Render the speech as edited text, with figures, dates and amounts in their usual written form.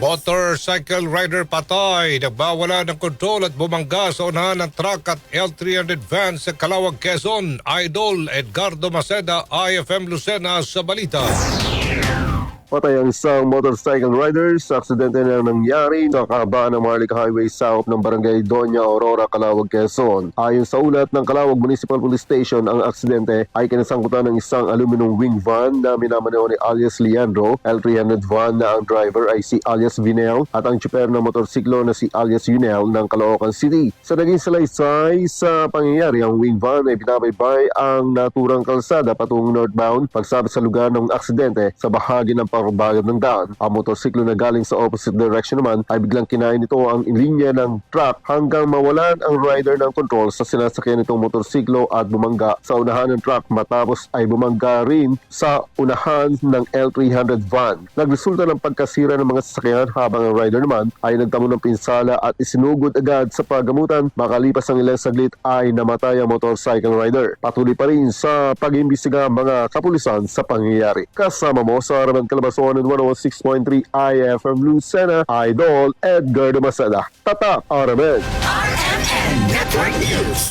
Motorcycle rider patay, nagbawala ng kontrol at bumangga sa unahan ng truck at L300 van sa Calawag, Quezon. Idol Edgardo Maceda, IFM Lucena sa balita. Patay ang isang motorcycle rider sa aksidente na nangyari sa kahabaan ng Marlica Highway south ng Barangay Doña Aurora, Calawag, Quezon. Ayon sa ulat ng Calawag Municipal Police Station, ang aksidente ay kinasangkutan ng isang aluminum wing van na minamaneho ni alias Leandro, L300 van na ang driver ay si alias Vinel at ang tsuper ng motorsiklo na si alias Yunel ng Caloocan City. Sa naging salaysay sa pangyayari, ang wing van ay binabaybay ang naturang kalsada patungong northbound pagsabot sa lugar ng aksidente sa bahagi ng pagbabayad ng daan. Ang motorsiklo na galing sa opposite direction naman ay biglang kinain nito ang linya ng truck hanggang mawalan ang rider ng control sa sinasakyan nitong motorsiklo at bumangga sa unahan ng truck matapos ay bumangga rin sa unahan ng L300 van. Nagresulta ng pagkasira ng mga sasakyan habang ang rider naman ay nagtamo ng pinsala at isinugod agad sa paggamutan. Makalipas ang ilang saglit ay namatay ang motorcycle rider. Patuloy pa rin sa pag-imbestiga ang mga kapulisan sa pangyayari. Kasama mo sa Araman Calabarzon and 106.3 IFM Lucena, Idol Edgardo Maceda. Tatak RMN. RMN Network News.